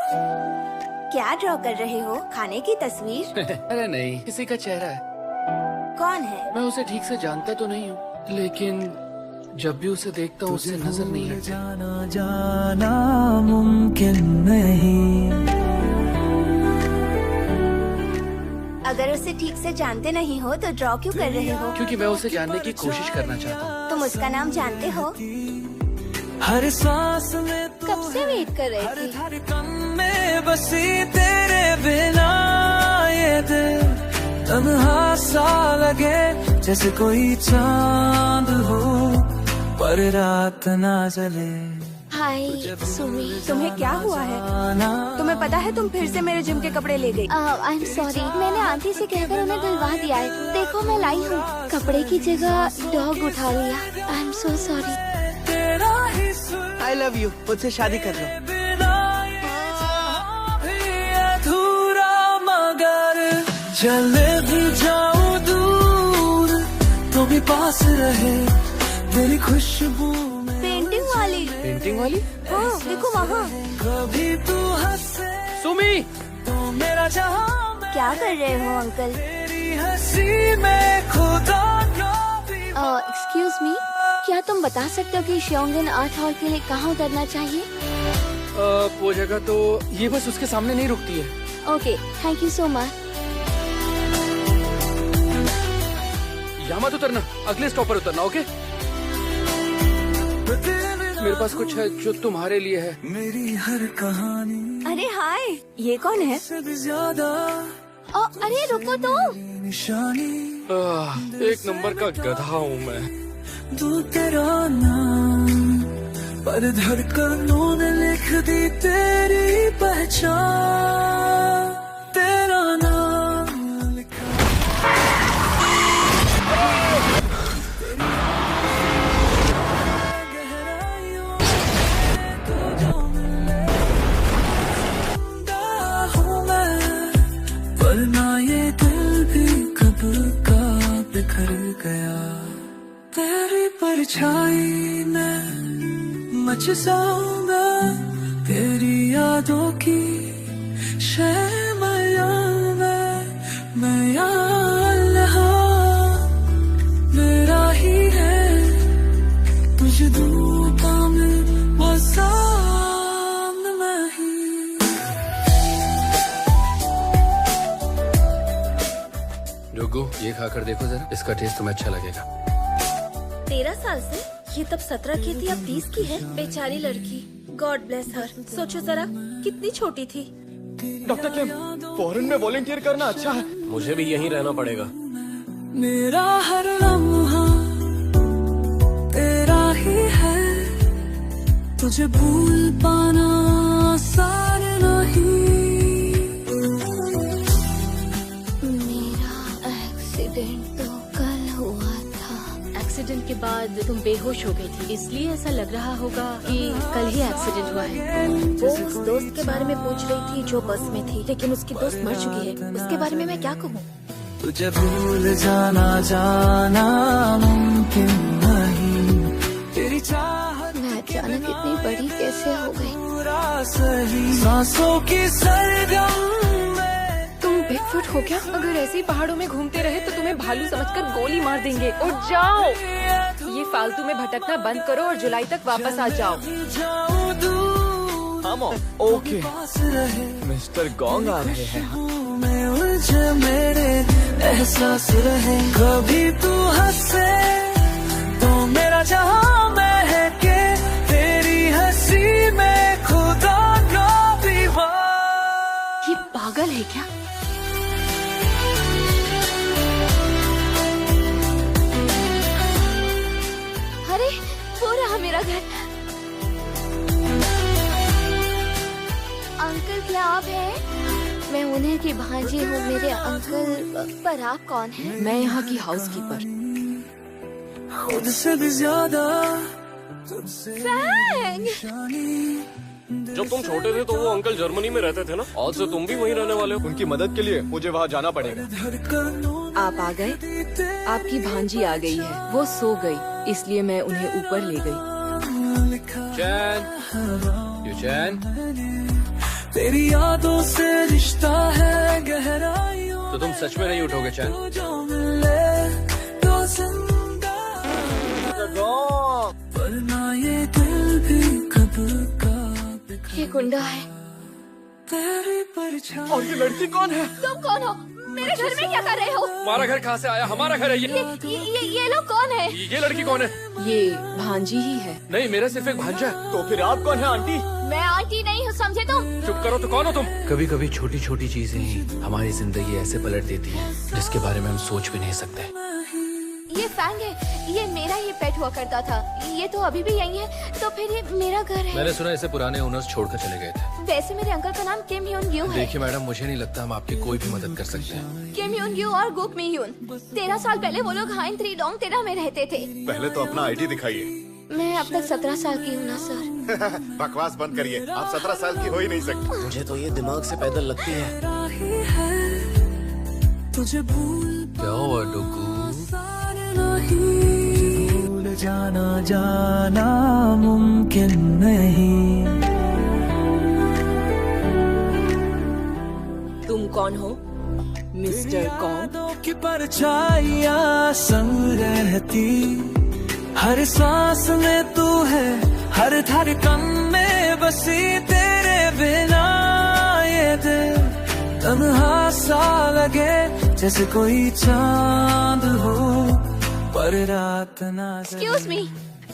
क्या ड्रॉ कर रहे हो? खाने की तस्वीर? अरे नहीं, किसी का चेहरा है। कौन है? मैं उसे ठीक से जानता तो नहीं हूँ, लेकिन जब भी उसे देखता हूँ उससे नजर नहीं हटती। जाना मुमकिन नहीं। अगर उसे ठीक से जानते नहीं हो तो ड्रॉ क्यों कर रहे हो? क्योंकि मैं उसे जानने की कोशिश करना चाहता हूँ। तुम उसका नाम जानते हो? हर सांस में कब से वेट कर रहे थे? धड़कन में बसी तेरे बिना ये दिल तन्हा सा लगे, जैसे कोई चांद हो पर रात ना जले। हाय सुमी, तुम्हें क्या हुआ है? तुम्हें पता है तुम फिर से मेरे जिम के कपड़े ले गई। आई एम सॉरी, मैंने आंटी से कहकर उन्हें दिलवा दिया है। देखो मैं लाई हूँ, कपड़े की जगह डॉग उठा लिया। I am so sorry. I love you, मुझसे शादी कर लो। अधूरा मगर चले भी जाऊं दूर तो भी पास रहे तेरी खुशबू में। पेंटिंग वाली? पेंटिंग वाली? हाँ, देखो वहाँ। कभी तू हंसे सुमी! तो मेरा जहां क्या कर रहे हो अंकल? तेरी हंसी में खुदा का भी एक्सक्यूज मी, क्या तुम बता सकते हो कि श्योंगन आर्ट हॉल के लिए कहाँ उतरना चाहिए? वो जगह तो ये बस उसके सामने नहीं रुकती है। Okay, thank you so much. यहाँ मत उतरना, अगले स्टॉप पर उतरना। ओके? मेरे पास कुछ है जो तुम्हारे लिए है। मेरी हर कहानी अरे हाय, ये कौन है? से भी ज्यादा अरे रुको तो। निशानी एक नंबर का गधा हूँ मैं। तू तेरा नाम पर धड़कनों ने लिख दी तेरी पहचान। तेरा नाम लिखा गहराइयों में तो जो मिले हूँ मैं, वरना ये दिल भी कब का बिखर गया। तेरी परछाई में मच जाऊंगा, तेरी यादों की शैमया मैं यहाँ मेरा ही है तुझ धूपा में मसान में ही। जोगू, ये खाकर देखो जरा, इसका टेस्ट तुम्हें अच्छा लगेगा। 13 साल से? ये तब 17 की थी, अब 30 की है। बेचारी लड़की, गॉड ब्लेस हर। सोचो जरा, कितनी छोटी थी। डॉक्टर किम, फॉरेन में वॉलंटियर करना अच्छा है। मुझे भी यहीं रहना पड़ेगा। मेरा हर लम्हा तेरा ही है, तुझे भूल पाना आसान नहीं। मेरा एक्सीडेंट तो कल हुआ था। एक्सीडेंट के बाद तुम बेहोश हो गई थी, इसलिए ऐसा लग रहा होगा कि कल ही एक्सीडेंट हुआ है। वो उस दोस्त के बारे में पूछ रही थी जो बस में थी, लेकिन उसकी दोस्त मर चुकी है। उसके बारे में मैं क्या कहूँ? तुझे भूल जाना मुमकिन नहीं, तेरी चाहत मैं अचानक इतनी बड़ी कैसे हो गई? पूरा सही सांसों की सरगम में। तुम बिगफुट हो क्या? अगर ऐसे ही पहाड़ों में घूमते रहे तो तुम्हें भालू समझकर गोली मार देंगे। उठ जाओ, ये फालतू में भटकना बंद करो और जुलाई तक वापस आ जाओ। हाँ मॉम, ओके। मिस्टर गोंग आ रहे हैं। में उलझे मेरे एहसास रहे, कभी तू हंसे तो मेरा जहां महके, तेरी हंसी में खुदा का भी वार। ये पागल है क्या? अरे वो रहा मेरा घर। अंकल क्या आप हैं? मैं उन्हें की भांजी हूँ। मेरे अंकल, पर आप कौन हैं? मैं यहाँ की हाउसकीपर। खुद से भी ज्यादा जब तुम छोटे थे तो वो अंकल जर्मनी में रहते थे ना, आज से तुम भी वहीं रहने वाले हो। उनकी मदद के लिए मुझे वहाँ जाना पड़ेगा। आप आ गए? आपकी भांजी आ गई है, वो सो गई, इसलिए मैं उन्हें ऊपर ले गई। चैन, ये चैन, तेरी यादों से रिश्ता है गहराइयों तो तुम सच में नहीं उठोगे चैन? जो मिले तो जिंदा वरना ये दिल भी कब का ये गुंडा है। तेरी परछाई। और ये लड़की कौन है? तुम कौन हो? मेरे घर में क्या कर रहे हो? हमारा घर कहाँ से आया? हमारा घर है ये लोग कौन है? ये लड़की कौन है? ये भांजी ही है। नहीं, मेरा सिर्फ एक भांजा है। तो फिर आप कौन है आंटी? मैं आंटी नहीं हूँ, समझे तुम? चुप करो, तो कौन हो तुम? कभी कभी छोटी छोटी चीजें ही हमारी जिंदगी ऐसे पलट देती हैं जिसके बारे में हम सोच भी नहीं सकते। ये फैंग है, ये मेरा ही पेट हुआ करता था। ये तो अभी भी यही है, तो फिर ये मेरा घर है। मैंने सुना इसे पुराने ओनर्स छोड़कर चले गए थे। वैसे मेरे अंकल का नाम किम ह्यून ग्यू है। देखिए मैडम, मुझे नहीं लगता हम आपकी कोई भी मदद कर सकते हैं। किम ह्यून ग्यू और गुक मी ह्यून 13 साल पहले वो लोग हाइन 3 डोंग 13 में रहते थे। पहले तो अपना आईडी दिखाइए। मैं अब तक 17 साल की हूँ ना सर। बकवास बंद करिए, आप 17 साल की हो ही नहीं सकती। मुझे तो ये दिमाग से पैदल लगती है। राही है तुझे भूल क्या हुआ डुगू? नहीं भूल जाना जाना मुमकिन नहीं। तुम कौन हो? मिस्टर कौन? यादों की परछाइयाँ संग रहती, हर सांस में तू है, हर धड़कन में बसी। तेरे बिना ये दिल तन्हा सा लगे, जैसे कोई चांद हो पर रात ना जले। एक्सक्यूज मी,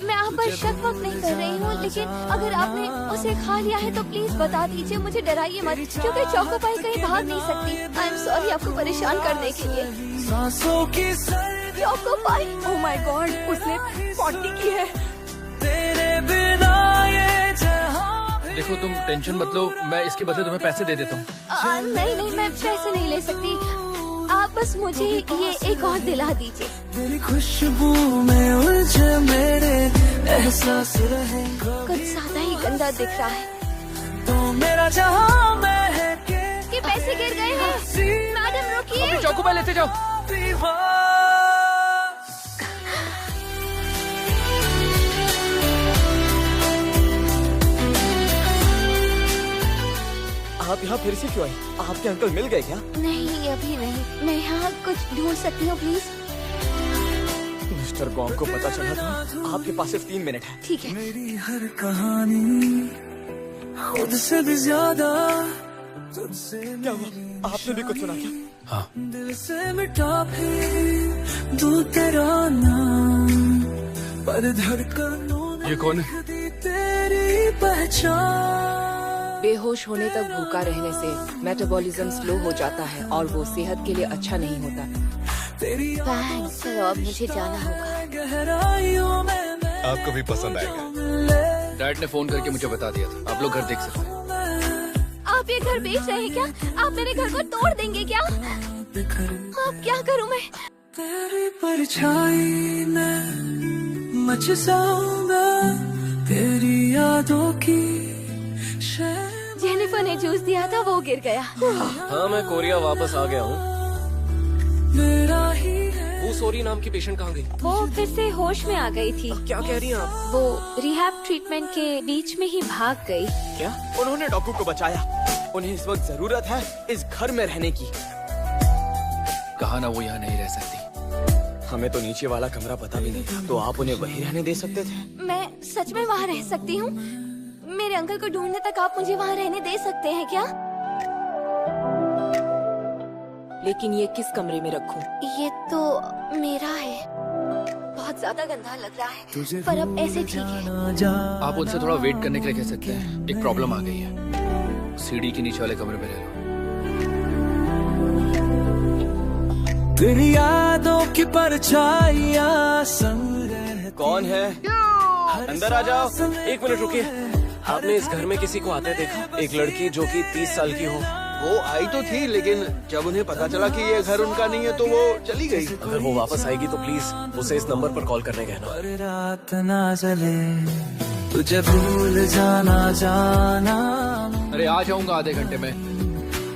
मैं आप पर शक वक्त नहीं कर रही हूँ, लेकिन अगर आपने उसे खा लिया है तो प्लीज बता दीजिए, मुझे डराइए मत, क्योंकि चौकोपाई कहीं भाग नहीं सकती। आई एम सॉरी आपको परेशान करने के लिए। सांसों की सर्दी चौकोपाई, ओह माय गॉड, उसने 40 की है। तेरे बिना ये जहां देखो तुम टेंशन मत लो, मैं इसके बदले तुम्हें पैसे दे देता हूँ। नहीं, मैं पैसे नहीं ले सकती। आप बस मुझे ये एक और दिला दीजिए। तेरी खुशबू में उलझे मेरे एहसास रहे, कुछ ज्यादा ही गंदा दिख रहा है। तो मेरा जहां महके कि पैसे गिर गए हैं। मैडम रुकिए। चौकोपाई लेते जाओ। आप यहाँ फिर से क्यों आई? आपके अंकल मिल गए क्या? नहीं अभी नहीं, मैं यहाँ कुछ ढूंढ सकती हूँ प्लीज। मिस्टर गॉन्ग को पता चला था। आपके पास सिर्फ 3 मिनट है। ठीक है। मेरी हर कहानी खुद से भी ज्यादा तुझसे। क्या हुआ? आपने भी कुछ सुना क्या? हाँ, दिल से मिटा भी दूं तेरा नाम, पर धड़कनों में ये कौन है? दी तेरी पहचान। बेहोश होने तक भूखा रहने से मेटाबॉलिज्म स्लो हो जाता है और वो सेहत के लिए अच्छा नहीं होता। तेरी बाय, चलो अब मुझे जाना होगा। गहराइयों में मैं आपको भी पसंद आएगा। मिले। डैड ने फोन करके मुझे बता दिया था। आप लोग घर देख सकते हैं। आप ये घर बेच रहे हैं क्या? आप मेरे घर को तोड़ देंगे क्या? अब क्या करूँ मैं? तेरी परछाई में मच जाऊंगा, तेरी यादों की शहर। जेनिफर ने जूस दिया था, वो गिर गया। हाँ, मैं कोरिया वापस आ गया हूँ। मेरा ही है वो सोरी नाम की पेशेंट कहाँ गई? वो फिर से होश में आ गई थी। क्या कह रही हैं आप? वो रिहैब ट्रीटमेंट के बीच में ही भाग गई। क्या उन्होंने डॉक्टर को बचाया? उन्हें इस वक्त जरूरत है इस घर में रहने की। कहा ना वो यहाँ नहीं रह सकती। हमें तो नीचे वाला कमरा पता भी नहीं था, तो आप उन्हें वहीं रहने दे सकते थे। मैं सच में वहाँ रह सकती हूँ? मेरे अंकल को ढूंढने तक आप मुझे वहाँ रहने दे सकते हैं क्या? लेकिन ये किस कमरे में रखूं? ये तो मेरा है। बहुत ज्यादा गंदा लग रहा है, पर अब ऐसे ठीक है। आप उनसे थोड़ा वेट करने के लिए कह सकते हैं। एक प्रॉब्लम आ गई है, सीढ़ी के नीचे वाले कमरे में रह लो। तेरी यादों की परछाइयाँ संग रहती। कौन है? अंदर आ जाओ। 1 मिनट रुकिए। आपने इस घर में किसी को आते देखा? एक लड़की जो कि 30 साल की हो। वो आई तो थी, लेकिन जब उन्हें पता चला कि ये घर उनका नहीं है तो वो चली गई। अगर वो वापस आएगी तो प्लीज उसे इस नंबर पर कॉल करने कहना। पर रात ना जले, तुझे भूल जाना जाना। अरे आ जाऊंगा आधे घंटे में।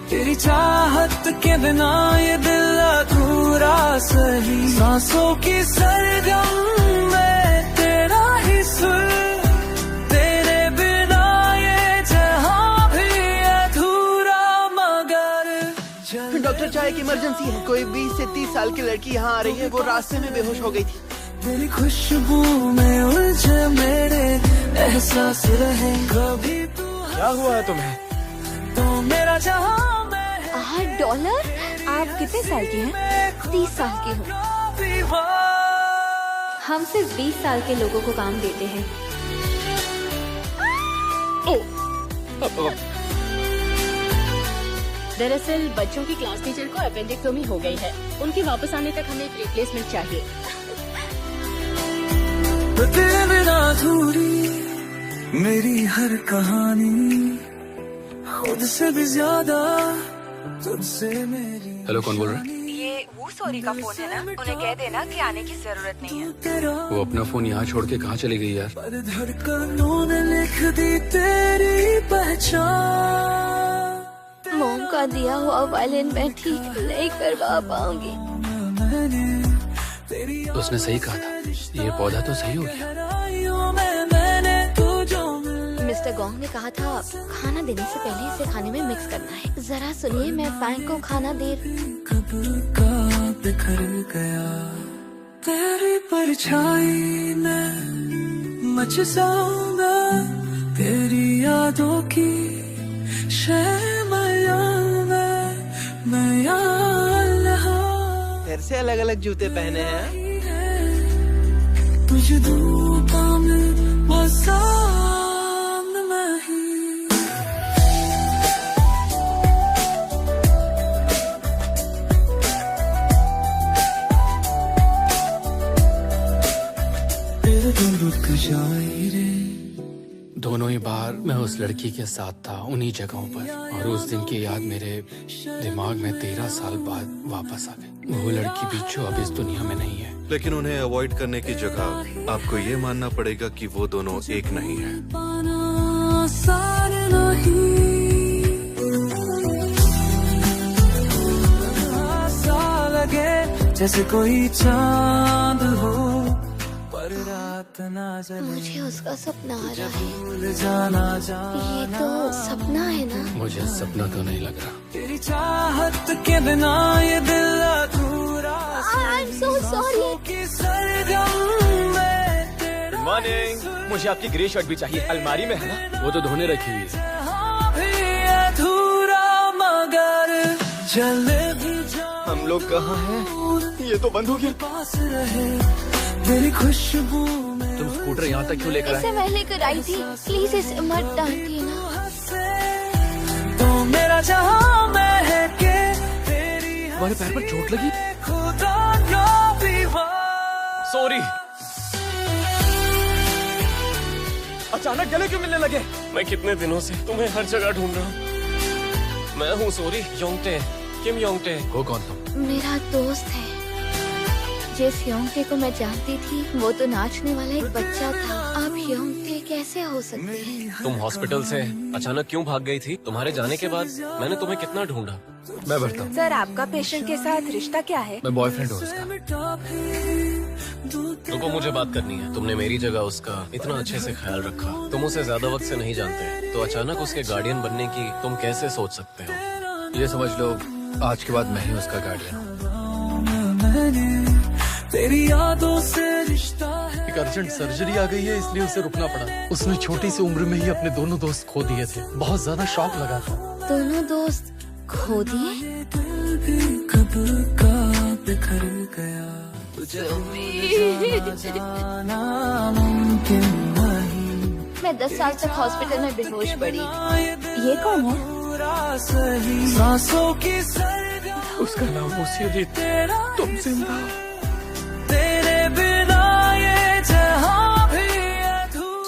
तेरी चाहत के बिना ये दिल अधूरा सही। सांसों की सरगम में तेरा ही सुर, तेरे बिना ये एक इमरजेंसी है। कोई 20 से 30 साल की लड़की यहाँ आ रही है। वो रास्ते में बेहोश हो गई थी। तेरी खुशबू में उलझे मेरे एहसास रहे कभी तू। क्या हुआ है तुम्हें? तो मेरा जहां $8? आप कितने साल की हैं? 30 साल की हूँ। हम सिर्फ 20 साल के लोगों को काम देते हैं। दरअसल बच्चों की क्लास टीचर को अपेंडिक्टोमी हो गई है। उनके वापस आने तक हमें एक रिप्लेसमेंट चाहिए। तेरे बिना अधूरी मेरी हर कहानी, खुद से भी ज्यादा तुझसे मेरी। हेलो, कौन बोल रहा है? ये वो सॉरी का फोन है ना? उन्हें कह देना कि आने की जरूरत नहीं है। वो अपना फोन यहाँ छोड़ के कहाँ चली गई यार? पर धड़कनों ने लिख दी तेरी पहचान। मॉम का दिया हुआ वायलिन मैं ठीक नहीं करवा पाऊंगी। उसने सही कहा था, ये पौधा तो सही हो गया। मिस्टर गोंग ने कहा था खाना देने से पहले इसे खाने में मिक्स करना है। जरा सुनिए, मैं फैंग को खाना दे रही हूँ। कब का बिखर गया तेरी परछाई में, मच जाऊंगा तेरी यादों की शैमया में। मैं फिर से अलग अलग जूते पहने हैं। तुझ धूपा में मसान नहीं। तेरे तो रुक जाए रे। दोनों ही बार मैं उस लड़की के साथ था, उन्हीं जगहों पर, और उस दिन की याद मेरे दिमाग में 13 साल बाद वापस आ गई। वो लड़की भी जो अब इस दुनिया में नहीं है। लेकिन उन्हें अवॉइड करने की जगह आपको ये मानना पड़ेगा कि वो दोनों एक नहीं है। आसान नहीं ऐसा लगे जैसे कोई चांद हो, पर रात ना जले। मुझे उसका सपना आ रहा है। भूल जाना ये तो सपना है ना? मुझे सपना तो नहीं लग रहा। तेरी चाहत के बिना ये दिल अधूरा। I'm so sorry. की सरगम में गुड मॉर्निंग। मुझे आपकी ग्रे शर्ट भी चाहिए, अलमारी में है ना? वो तो धोने रखी हुई है। जहाँ भी अधूरा मगर चले भी जाऊं। हम लोग कहाँ हैं? ये तो बंद हो गया। पास रहे तेरी खुशबू में। तुम स्कूटर यहाँ तक क्यों लेकर इसे आए? मैं लेकर आई थी। प्लीज इसे मत डांटिए ना। तो मेरा जहां महके तेरी तुम्हारे पैर पर चोट लगी? खुदा का विवाह। सॉरी। अचानक गले क्यों मिलने लगे? मैं कितने दिनों से तुम्हें हर जगह ढूंढ रहा हूँ। मैं हूँ सोरी, योंगटे, किम योंगटे। वो कौन तुम? मेरा दोस्त है। जिस योंगटे को मैं जानती थी वो तो नाचने वाला एक बच्चा था। आप योंगटे कैसे हो सकते हैं? तुम हॉस्पिटल से अचानक क्यों भाग गई थी? तुम्हारे जाने के बाद मैंने तुम्हें कितना ढूंढा। मैं बढ़ता हूँ। सर, आपका पेशेंट के साथ रिश्ता क्या है? मैं बॉयफ्रेंड हूँ उसका। रुको, मुझे बात करनी है। तुमने मेरी जगह उसका इतना अच्छे से ख्याल रखा। तुम उसे ज्यादा वक्त से नहीं जानते, तो अचानक उसके गार्डियन बनने की तुम कैसे सोच सकते हो? ये समझ लो, आज के बाद मैं ही उसका गार्डियन हूँ। तेरी यादों से रिश्ता है। एक अर्जेंट सर्जरी आ गई है, इसलिए उसे रुकना पड़ा। उसने छोटी सी उम्र में ही अपने दोनों दोस्त खो दिए थे। बहुत ज्यादा शॉक लगा था। दोनों दोस्त खो दिए? दिल भी कब का बिखर गया। तुझे जाना मुमकिन नहीं। मैं 10 साल तक हॉस्पिटल में बेहोश पड़ी। ये कौन है? सही सांसों की सरगम। उसका नाम मुसीरी। तुम जिंदा। तेरे बिना ये जहां भी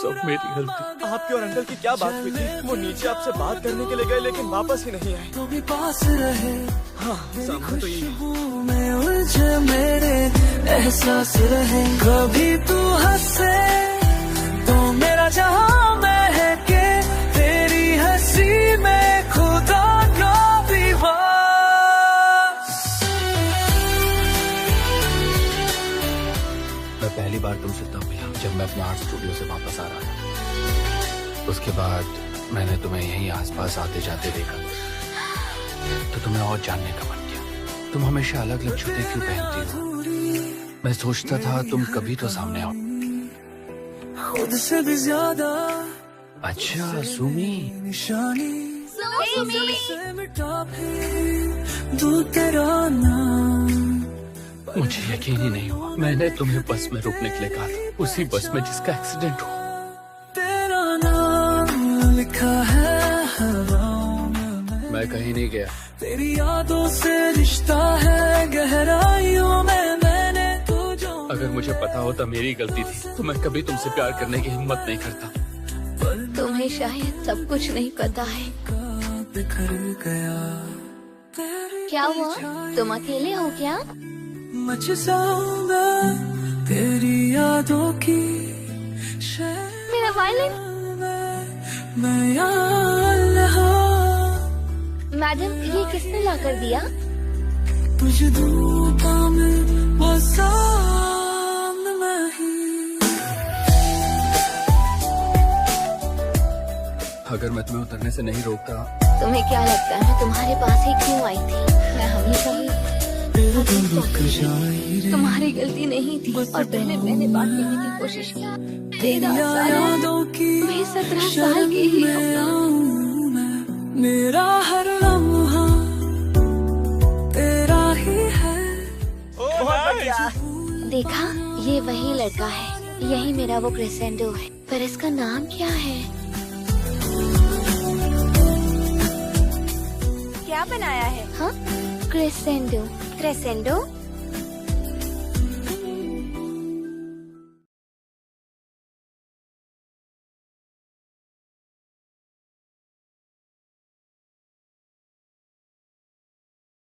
सब मेरी गलती। आपके और अंकल की क्या बात हुई थी? वो नीचे आपसे बात करने के लिए गए, लेकिन वापस ही नहीं आए। तू भी पास रहे। हाँ, सामान तो यही है। खुशबू में उलझे मेरे एहसास रहे कभी तू हंसे तो मेरा जहां महके तेरी हंसी में खुदा का विवाह। मैं पहली बार तुमसे तब मिला जब मैं अपने आर्ट स्टूडियो से वापस आ रहा था। उसके बाद मैंने तुम्हें यहीं आसपास आते जाते देखा, तो तुम्हें और जानने का मन किया। तुम हमेशा अलग अलग जूते क्यों पहनती हो? मैं सोचता था तुम कभी तो सामने आओ। खुद से भी ज्यादा अच्छा सुमी, निशानी से मिटा भी दूं तेरा नाम। मुझे यकीन ही नहीं हुआ। मैंने तुम्हें बस में रुकने के लिए कहा था, उसी बस में जिसका एक्सीडेंट हुआ। तेरा नाम लिखा है हवाओं में, मैं कहीं नहीं गया। तेरी यादों से रिश्ता है गहराइयों में। मैंने तू जो अगर मुझे पता होता मेरी गलती थी तो मैं कभी तुमसे प्यार करने की हिम्मत नहीं करता। तुम्हें शायद सब कुछ नहीं पता है। बिखर गया क्या हुआ? तुम अकेले हो क्या? मच जाऊंगा तेरी यादों की मेरा वायलिन। मैं यहाँ मैडम, ये किसने ला कर दिया? तुझे धूपा में वो सामने मैं ही। अगर मैं तुम्हें उतरने से नहीं रोकता। तुम्हें क्या लगता है मैं तुम्हारे पास ही क्यों आई थी? मैं हमेशा ही तुम्हारी गलती नहीं थी और पहले मैंने बात करने की कोशिश की। 13 साल, मैं 17 साल की ही हूँ। मेरा हर लम्हा तेरा ही है। देखा, ये वही लड़का है, यही मेरा वो क्रिसेंडो है, पर इसका नाम क्या है? क्या बनाया है? हाँ, क्रिसेंडो। क्रेसेंडो?